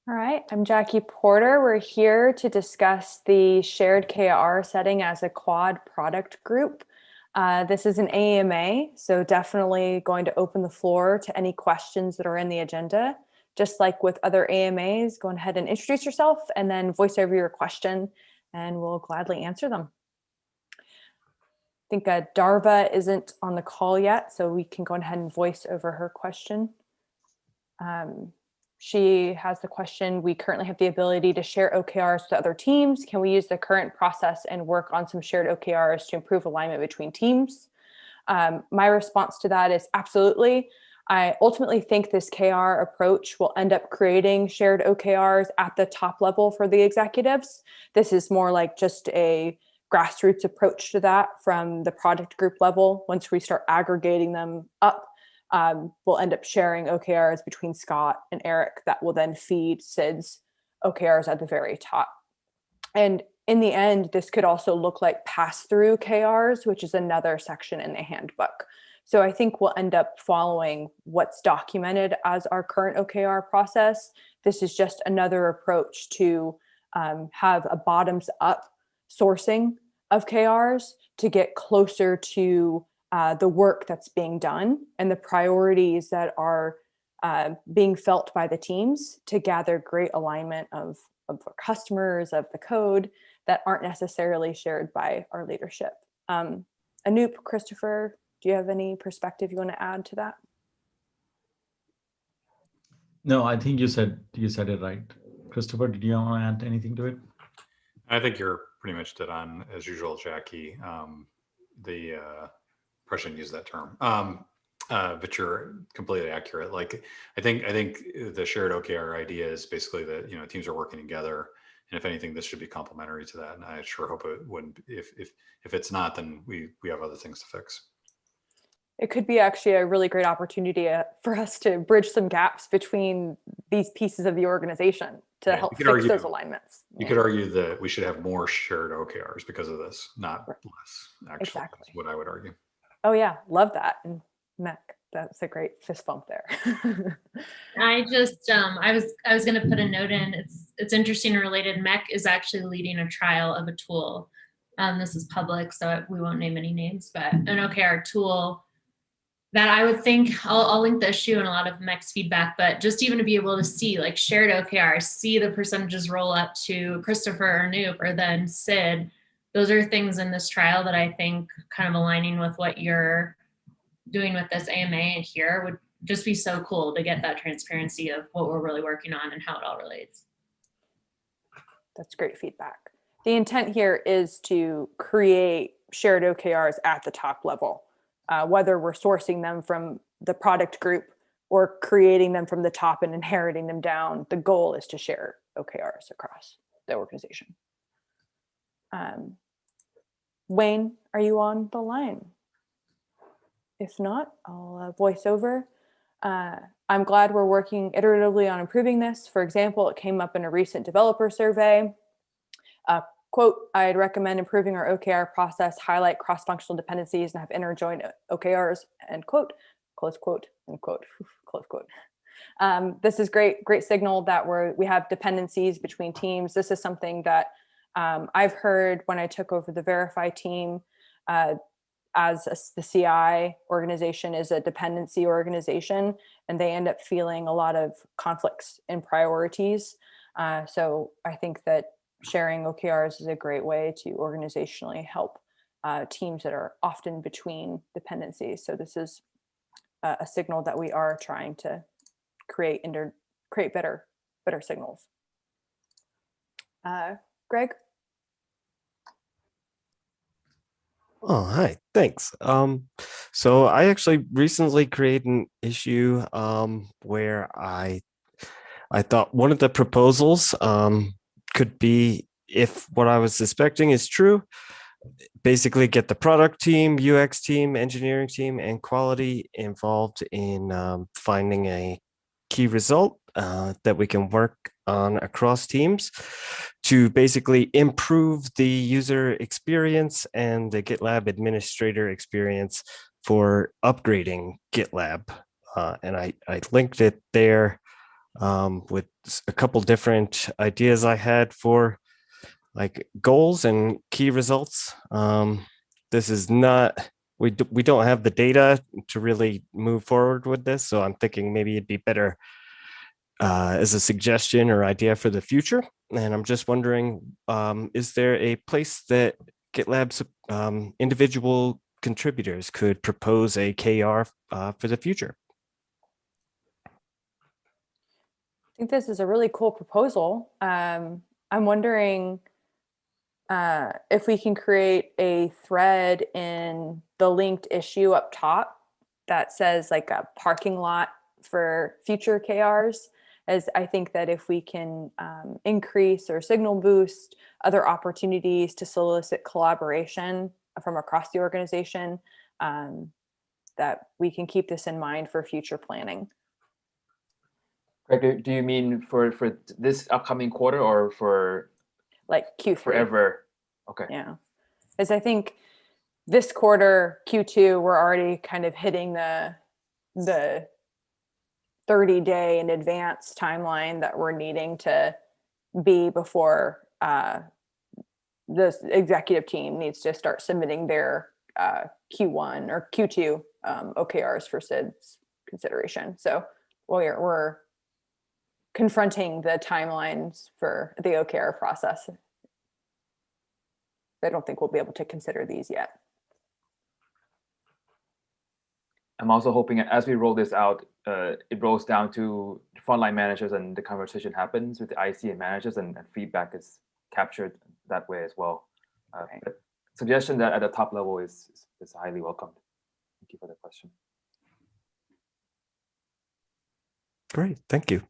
All right, I'm Jackie Porter. We're here to discuss the shared KR setting as a quad product group. This is an AMA, so definitely going to open the floor to any questions that are in the agenda. Just like with other AMAs, go ahead and introduce yourself and then voice over your question, and we'll gladly answer them. I think Darva isn't on the call yet, so we can go ahead and voice over her question. She has the question, we currently have the ability to share OKRs to other teams. Can we use the current process and work on some shared OKRs to improve alignment between teams? My response to that is absolutely. I ultimately think this KR approach will end up creating shared OKRs at the top level for the executives. This is more like just a grassroots approach to that from the product group level. Once we start aggregating them up, we'll end up sharing OKRs between Scott and Eric that will then feed Sid's OKRs at the very top. And in the end, this could also look like pass-through KRs, which is another section in the handbook. So I think we'll end up following what's documented as our current OKR process. This is just another approach to have a bottoms-up sourcing of KRs to get closer to the work that's being done and the priorities that are being felt by the teams to gather great alignment of customers, of the code that aren't necessarily shared by our leadership. Anoop, Christopher, do you have any perspective you want to add to that? No, I think you said it right. Christopher, did you want to add anything to it? I think you're pretty much dead on as usual, Jackie. Probably shouldn't use that term, but you're completely accurate. Like, I think the shared OKR idea is basically that teams are working together, and if anything, this should be complementary to that. And I sure hope it wouldn't. If it's not, then we have other things to fix. It could be actually a really great opportunity for us to bridge some gaps between these pieces of the organization to help fix those alignments. You could argue that we should have more shared OKRs because of this, not less. Actually, exactly. Is what I would argue. Oh yeah, love that. And Mech, that's a great fist bump there. I was going to put a note in. It's interesting and related. Mech is actually leading a trial of a tool. This is public, so we won't name any names, but an OKR tool that I would think, I'll link the issue and a lot of Mech's feedback, but just even to be able to see like shared OKRs, see the percentages roll up to Christopher or Noop or then Sid. Those are things in this trial that I think kind of aligning with what you're doing with this AMA here would just be so cool to get that transparency of what we're really working on and how it all relates. That's great feedback. The intent here is to create shared OKRs at the top level, whether we're sourcing them from the product group or creating them from the top and inheriting them down. The goal is to share OKRs across the organization. Wayne, are you on the line? If not, I'll voice over. I'm glad we're working iteratively on improving this. For example, it came up in a recent developer survey. Quote, I'd recommend improving our OKR process, highlight cross-functional dependencies, and have interjoined OKRs, end quote, close quote, end quote, close quote. This is great signal that we have dependencies between teams. This is something that I've heard when I took over the Verify team, the CI organization is a dependency organization, and they end up feeling a lot of conflicts in priorities. So I think that sharing OKRs is a great way to organizationally help teams that are often between dependencies. So this is a signal that we are trying to create better signals. Greg? Oh, hi, thanks. So I actually recently created an issue where I thought one of the proposals could be, if what I was expecting is true, basically get the product team, UX team, engineering team, and quality involved in finding a key result that we can work on across teams to basically improve the user experience and the GitLab administrator experience for upgrading GitLab. And I linked it there with a couple different ideas I had for like goals and key results. This is not, we don't have the data to really move forward with this. So I'm thinking maybe it'd be better as a suggestion or idea for the future. And I'm just wondering, is there a place that GitLab's individual contributors could propose a KR for the future? I think this is a really cool proposal. I'm wondering if we can create a thread in the linked issue up top that says like a parking lot for future KRs, as I think that if we can increase or signal boost other opportunities to solicit collaboration from across the organization, that we can keep this in mind for future planning. Greg, do you mean for this upcoming quarter or for Like Q3. forever? Okay. Yeah. As I think this quarter, Q2, we're already kind of hitting the 30-day in advance timeline that we're needing to be before the executive team needs to start submitting their Q1 or Q2 OKRs for SIDS consideration. So we're confronting the timelines for the OKR process. I don't think we'll be able to consider these yet. I'm also hoping as we roll this out, it rolls down to frontline managers and the conversation happens with the IC and managers and feedback is captured that way as well. Okay. But suggestion that at the top level is highly welcomed. Thank you for the question. Great, thank you.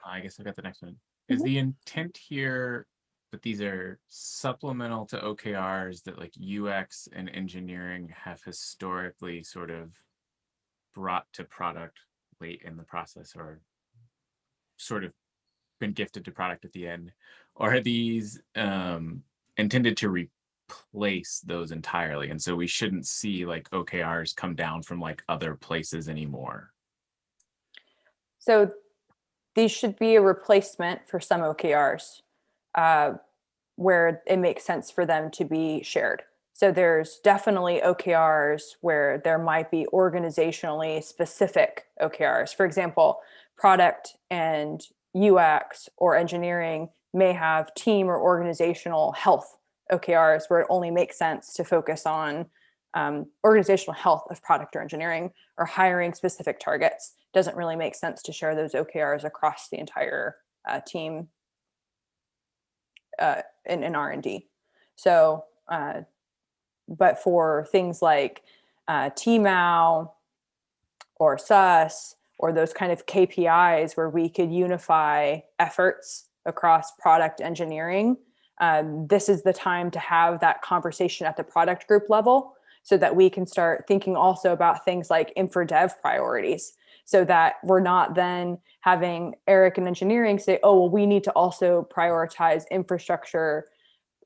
I guess I've got the next one. Is the intent here that these are supplemental to OKRs that like UX and engineering have historically sort of brought to product late in the process or sort of been gifted to product at the end? Or are these intended to replace those entirely? And so we shouldn't see like OKRs come down from like other places anymore. So these should be a replacement for some OKRs where it makes sense for them to be shared. So there's definitely OKRs where there might be organizationally specific OKRs. For example, product and UX or engineering may have team or organizational health OKRs where it only makes sense to focus on organizational health of product or engineering, or hiring specific targets. Doesn't really make sense to share those OKRs across the entire team in R&D. So, but for things like TMAO or SUS or those kind of KPIs where we could unify efforts across product engineering, this is the time to have that conversation at the product group level so that we can start thinking also about things like infra dev priorities, so that we're not then having Eric in engineering say, oh, well, we need to also prioritize infrastructure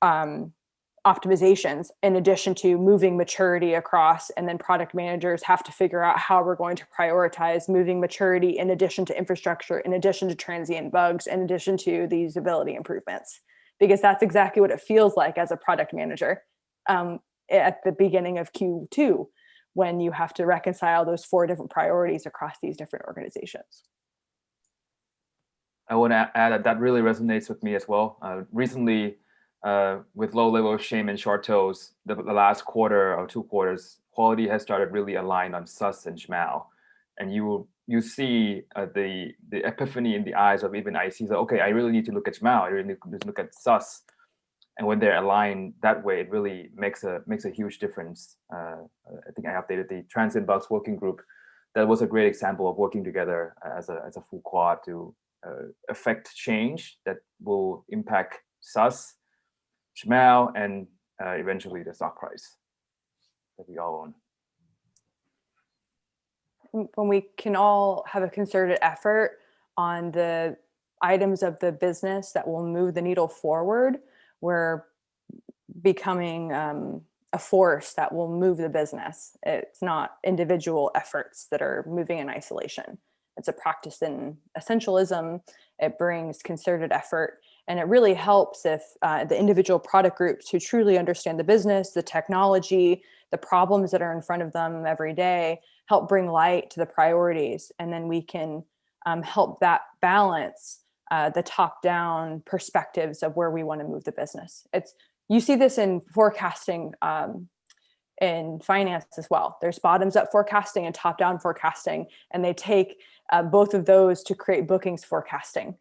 optimizations in addition to moving maturity across, and then product managers have to figure out how we're going to prioritize moving maturity in addition to infrastructure, in addition to transient bugs, in addition to the usability improvements, because that's exactly what it feels like as a product manager at the beginning of Q2, when you have to reconcile those 4 different priorities across these different organizations. I want to add that really resonates with me as well. Recently, with low level of shame and short toes, the last quarter or 2 quarters, quality has started really aligned on SUS and SHMAL. And you see the epiphany in the eyes of even ICs. Okay, I really need to look at SHMAL. I really need to look at SUS. And when they're aligned that way, it really makes a huge difference. I think I updated the transient bugs working group. That was a great example of working together as a full quad to affect change that will impact SUS, SHMAL, and eventually the stock price that we all own. When we can all have a concerted effort on the items of the business that will move the needle forward, we're becoming a a force that will move the business. It's not individual efforts that are moving in isolation. It's a practice in essentialism. It brings concerted effort, and it really helps if the individual product groups who truly understand the business, the technology, the problems that are in front of them every day, help bring light to the priorities, and then we can help that balance the top-down perspectives of where we want to move the business. You see this in forecasting in finance as well. There's bottoms-up forecasting and top-down forecasting, and they take both of those to create bookings forecasting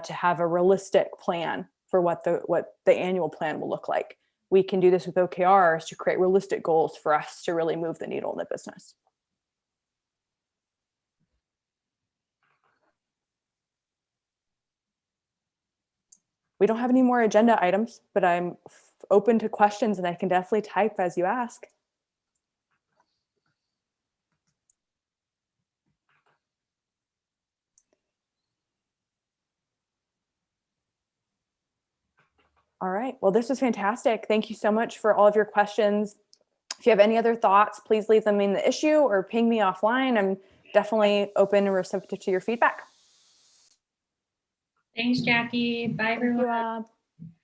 to have a realistic plan for what the annual plan will look like. We can do this with OKRs to create realistic goals for us to really move the needle in the business. We don't have any more agenda items, but I'm open to questions, and I can definitely type as you ask. All right, well, this was fantastic. Thank you so much for all of your questions. If you have any other thoughts, please leave them in the issue or ping me offline. I'm definitely open and receptive to your feedback. Thanks, Jackie. Bye, everyone. Thank you,